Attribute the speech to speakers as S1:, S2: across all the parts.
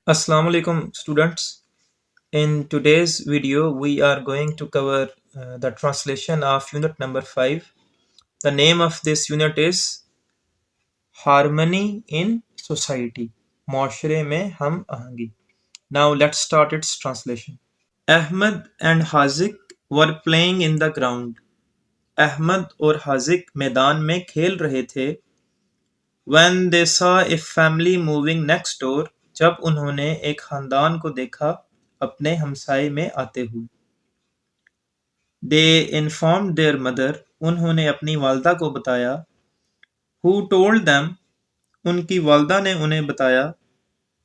S1: Assalamu alaikum students. In today's video we are going to cover the translation of unit number 5. The name of this unit is Harmony in Society. معاشرے میں ہم آہنگی. Now let's start its translation. Ahmed and Hazik were playing in the ground. Ahmad اور حاذق میدان میں کھیل رہے تھے. When they saw a family moving next door, جب انہوں نے ایک خاندان کو دیکھا اپنے ہمسائے میں آتے ہوئے. They informed their mother, انہوں نے اپنی والدہ کو بتایا. Who told them, ان کی والدہ نے انہیں بتایا.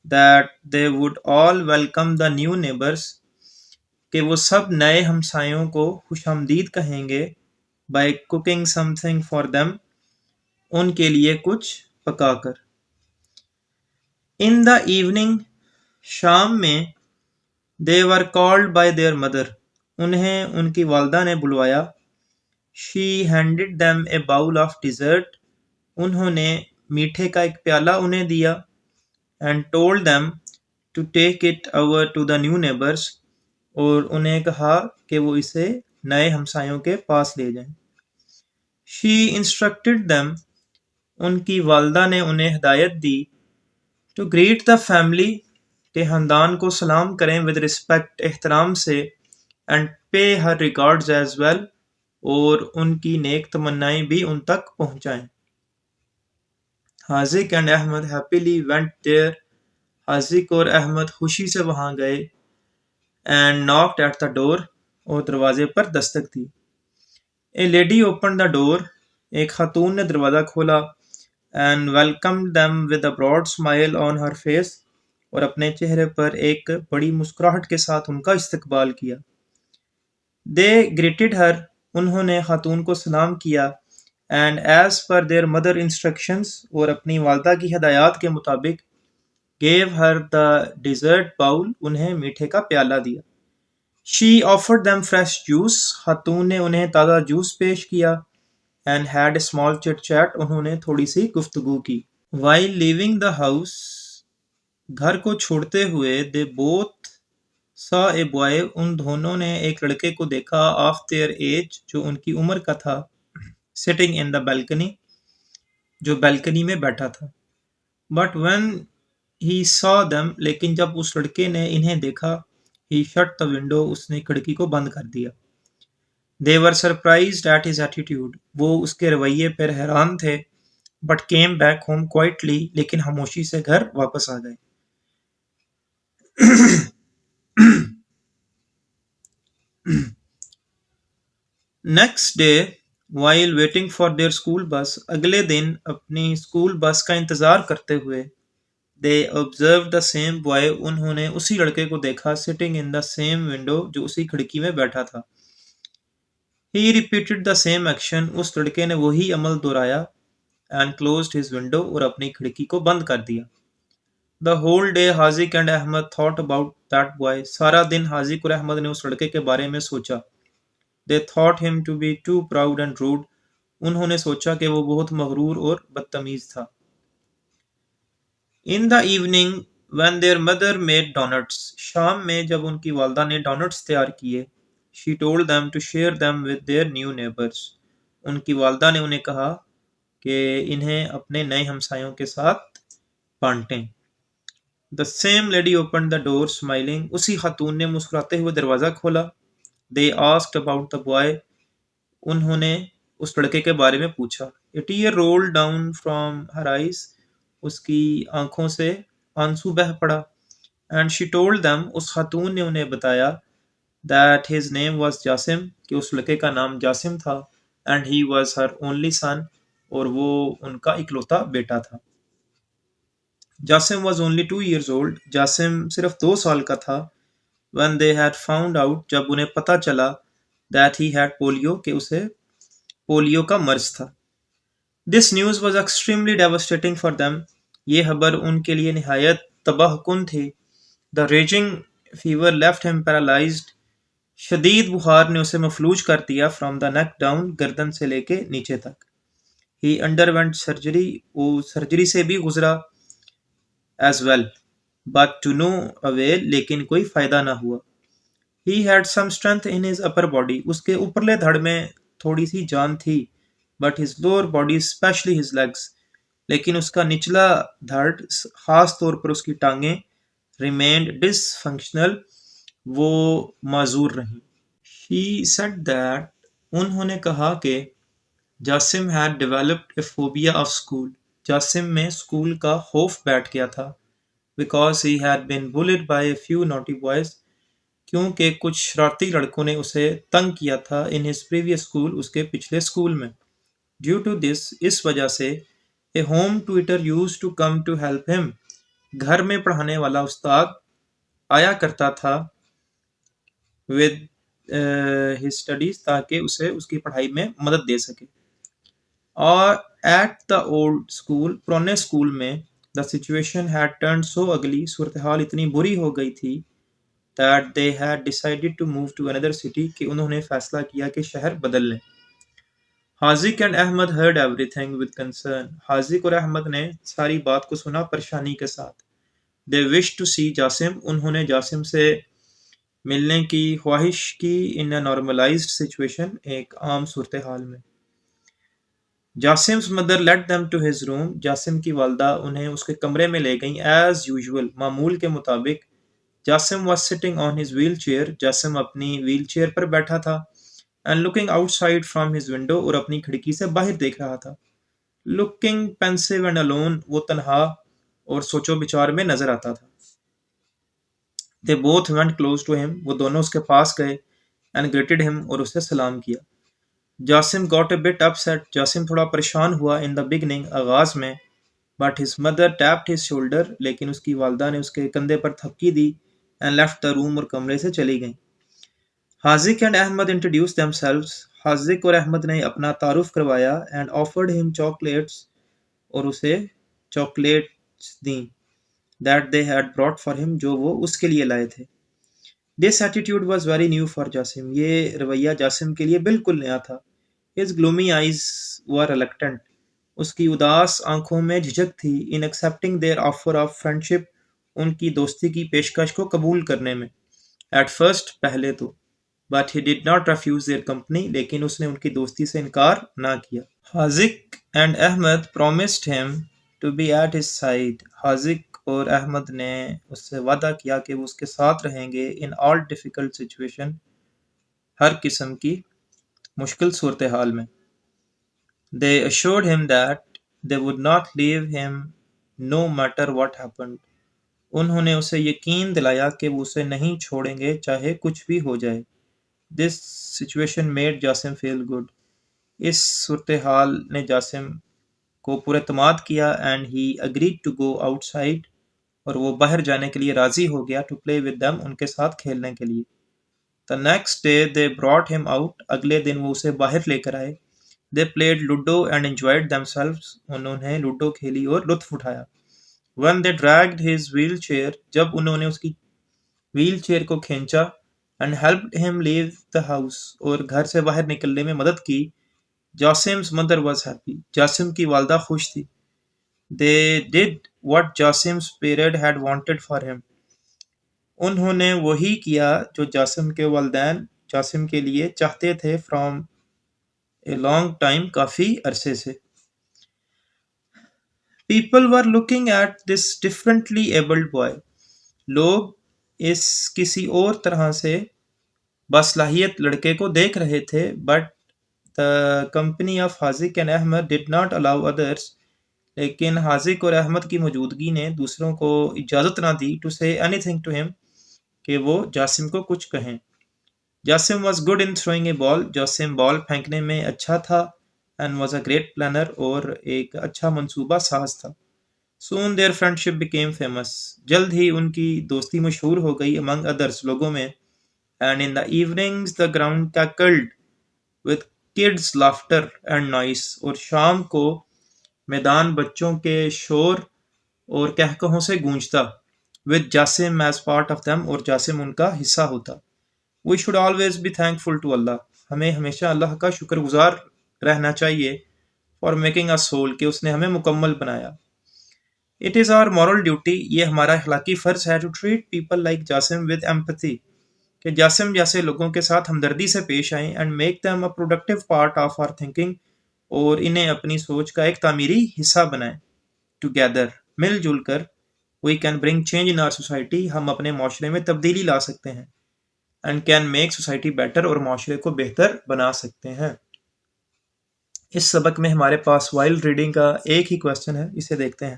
S1: That they would all welcome the new neighbors, کہ وہ سب نئے ہمسایوں کو خوش آمدید کہیں گے. By cooking something for them, ان کے لیے کچھ پکا کر. In the evening, شام میں. They were called by their mother, انہیں ان کی والدہ نے بلوایا. She handed them a bowl of dessert, انہوں نے میٹھے کا ایک پیالہ انہیں دیا. And told them to take it over to the new neighbors, اور انہیں کہا کہ وہ اسے نئے ہمسایوں کے پاس لے جائیں. She instructed them, ان کی والدہ نے انہیں ہدایت دی. To greet the family, کہ خاندان کو سلام کریں with respect, احترام سے. And pay her regards as well, اور ان کی نیک تمنائیں بھی ان تک پہنچائیں. حاذق and Ahmad happily went there, حاذق اور احمد خوشی سے وہاں گئے. And knocked at the door, اور دروازے پر دستک دی. A lady opened the door, ایک خاتون نے دروازہ کھولا. And welcomed them with a broad smile on her face, اور اپنے چہرے پر ایک بڑی مسکراہٹ کے ساتھ ان کا استقبال کیا. They greeted her, انہوں نے خاتون کو سلام کیا. And as per their mother instructions, اور اپنی والدہ کی ہدایات کے مطابق. Gave her the dessert bowl, انہیں میٹھے کا پیالہ دیا. She offered them fresh juice, خاتون نے انہیں تازہ جوس پیش کیا. And had a small chit chat, انہوں نے تھوڑی سی گفتگو کی. While leaving the house, گھر کو چھوڑتے ہوئے. They both saw a boy, ان دونوں نے ایک لڑکے کو دیکھا of their age, جو ان کی عمر کا تھا. Sitting in the balcony, جو بیلکنی میں بیٹھا تھا. But when he saw them, لیکن جب اس لڑکے نے انہیں دیکھا. He shut the window, اس نے کھڑکی کو بند کر دیا. They were surprised at his attitude, وہ اس کے رویے پر حیران تھے. But came back home quietly, لیکن خاموشی سے گھر واپس آ گئے. Next day, while waiting for their school bus, اگلے دن اپنی اسکول بس کا انتظار کرتے ہوئے. They observed the same boy, انہوں نے اسی لڑکے کو دیکھا. Sitting in the same window, جو اسی کھڑکی میں بیٹھا تھا. He repeated the same action, اس لڑکے نے وہی عمل دہرایا. And closed his window, اور اپنی کھڑکی کو بند کر دیا. The whole day حاذق and Ahmad thought about that boy, سارا دن حاذق اور احمد نے اس لڑکے کے بارے میں سوچا. They thought him to be too proud and rude, انہوں نے سوچا کہ وہ بہت مغرور اور بدتمیز تھا. In the evening, when their mother made donuts, شام میں جب ان کی والدہ نے ڈونٹس تیار کیے. She told them to share them with their new neighbors, ان کی والدہ نے انہیں کہا کہ انہیں اپنے نئے ہمسایوں کے ساتھ بانٹیں. The same lady opened the door smiling, اسی خاتون نے مسکراتے ہوئے دروازہ کھولا. They asked about the boy, انہوں نے اس لڑکے کے بارے میں پوچھا. A tear rolled down from her eyes, اس کی آنکھوں سے آنسو بہہ پڑا. And she told them, اس خاتون نے انہیں بتایا. That his name was Jasim, کہ اس لڑکے کا نام جاسم تھا. And he was her only son, اور وہ ان کا اکلوتا بیٹا تھا. Jasim was only 2 years old, Jasim صرف 2 سال کا تھا. When they had found out, جب انہیں پتہ چلا. That he had polio, کہ اسے پولیو کا مرض تھا. This news was extremely devastating for them, یہ خبر ان کے لیے نہایت تباہ کن تھی. The raging fever left him paralyzed, شدید بخار نے اسے مفلوج کر دیا. From the neck down, گردن سے لے کے نیچے تک. He underwent surgery, وہ سرجری سے بھی گزرا. As well, but to no avail, لیکن کوئی فائدہ نہ ہوا. He had some strength in his upper body. اس کے اوپرلے دھڑ میں تھوڑی سی جان تھی. But his lower body, especially his legs, لیکن اس کا نچلا دھڑ خاص طور پر اس کی ٹانگیں remained dysfunctional. وہ معذور رہیں. He said that انہوں نے کہا کہ Jasim had developed a phobia of school. Jasim میں اسکول کا خوف بیٹھ گیا تھا. Because he had been bullied by a few naughty boys. کیونکہ کچھ شرارتی لڑکوں نے اسے تنگ کیا تھا in his previous school. اس کے پچھلے اسکول میں. Due to this, اس وجہ سے a home tutor used to come to help him. گھر میں پڑھانے والا استاد آیا کرتا تھا with his studies تاکہ اسے اس کی پڑھائی میں مدد دے سکے. اور at the old school, پرانے اسکول میں the situation had turned so ugly, صورتحال اتنی بری ہو گئی تھی that they had decided to move to another city کہ انہوں نے فیصلہ کیا کہ شہر بدل لیں. حاذق and Ahmad heard everything with concern. حاذق اور احمد نے ساری بات کو سنا پریشانی کے ساتھ. They wished to see Jasim. انہوں نے جاسم سے ملنے کی خواہش کی in a normalized situation, ایک عام صورتحال میں. جاسم's mother led them to his room. Jasim کی والدہ انہیں اس کے کمرے میں لے گئیں as usual, معمول کے مطابق. Jasim was sitting on his wheelchair. Jasim اپنی ویل چیئر پر بیٹھا تھا. And looking outside from his window, اور اپنی کھڑکی سے باہر دیکھ رہا تھا. Looking pensive and alone, وہ تنہا اور سوچو بچار میں نظر آتا تھا. They both went close to him. وہ دونوں اس کے پاس گئے and greeted him, اور اسے سلام کیا. Jasim got a bit upset. Jasim تھوڑا پریشان ہوا in the beginning, آغاز میں. But his mother tapped his shoulder. لیکن اس کی والدہ نے اس کے کندھے پر تھپکی دی and left the room, اور کمرے سے چلی گئیں. حاذق and احمد introduced themselves. حاذق اور احمد نے اپنا تعارف کروایا and offered him chocolates, اور اسے چاکلیٹس دیں that they had brought for him, جو وہ اس کے لیے لائے تھے. This attitude was very new for Jasim. یہ رویہ جاسم کے لیے بالکل نیا تھا. His gloomy eyes were reluctant. اس کی اداس آنکھوں میں جھجک تھی in accepting their offer of friendship. ان کی دوستی کی پیشکش کو قبول کرنے میں. At first, پہلے تو. But he did not refuse their company. لیکن اس نے ان کی دوستی سے انکار نہ کیا. حاذق and Ahmad promised him to be at his side. حاذق اور احمد نے اس سے وعدہ کیا کہ وہ اس کے ساتھ رہیں گے in all difficult situation, ہر قسم کی مشکل صورتحال میں. They assured him that they would not leave him no matter what happened. انہوں نے اسے یقین دلایا کہ وہ اسے نہیں چھوڑیں گے چاہے کچھ بھی ہو جائے. This situation made Jasim feel good. اس صورتحال نے جاسم کو پراعتماد کیا and he agreed to go outside, اور وہ باہر جانے کے لیے راضی ہو گیا to play with them, ان کے ساتھ کھیلنے کے لیے. The next day they brought him out. اگلے دن وہ اسے باہر لے کر آئے. They played Ludo and enjoyed themselves. انہوں نے لوڈو کھیلی اور لطف اٹھایا. When they dragged his wheelchair, جب انہوں نے اس کی ویل چیئر کو کھینچا and helped him leave the house, اور گھر سے باہر نکلنے میں مدد کی. Jasim's mother was happy. Jasim کی والدہ خوش تھی. They did what Jasim's parents had wanted for him. انہوں نے وہی کیا جو جاسم کے والدین جاسم کے لیے چاہتے تھے from a long time, کافی عرصے سے. People were looking at this differently abled boy. لوگ اس کسی اور طرح سے باصلاحیت لڑکے کو دیکھ رہے تھے. But the company of حاذق and Ahmad did not allow others. لیکن حاذق اور احمد کی موجودگی نے دوسروں کو اجازت نہ دی to say anything to him, کہ وہ جاسم کو کچھ کہیں. Jasim was good in throwing a ball. Jasim بال پھینکنے میں اچھا تھا and was a great planner, اور ایک اچھا منصوبہ ساز تھا. Soon their friendship became famous. جلد ہی ان کی دوستی مشہور ہو گئی among others, لوگوں میں. And in the evenings the ground cackled with kids' laughter and noise. اور شام کو میدان بچوں کے شور اور کہکہوں سے گونجتا. With Jasim as part of them. اور جاسم ان کا حصہ ہوتا. We should always be thankful to Allah. ہمیں ہمیشہ اللہ کا شکر گزار رہنا چاہیے for making us whole, کہ اس نے ہمیں مکمل بنایا. It is our moral duty, یہ ہمارا اخلاقی فرض ہے to treat people like Jasim with empathy, کہ جاسم جیسے لوگوں کے ساتھ ہمدردی سے پیش آئیں، and make them a productive part of our thinking، اور انہیں اپنی سوچ کا ایک تعمیری حصہ بنائیں۔ ٹوگیدر، مل جل کر، we can bring change in our society, ہم اپنے معاشرے میں تبدیلی لا سکتے ہیں، and can make society better, اور معاشرے کو بہتر بنا سکتے ہیں۔ اس سبق میں ہمارے پاس وائلڈ ریڈنگ کا ایک ہی کوشچن ہے، اسے دیکھتے ہیں۔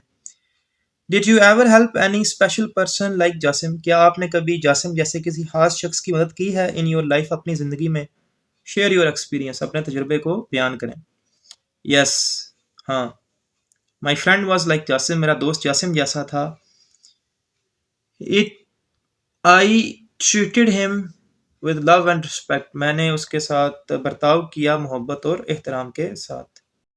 S1: Did you ever help any special person like Jasim, کیا آپ نے کبھی جاسم جیسے کسی خاص شخص کی مدد کی ہے ان یور لائف، اپنی زندگی میں؟ شیئر یور ایکسپیرینس، اپنے تجربے کو بیان کریں۔ یس، ہاں، my friend was like Jasim, میرا دوست جاسم جیسا تھا۔ It I treated him with love and respect, میں نے اس کے ساتھ برتاؤ کیا محبت اور احترام کے ساتھ۔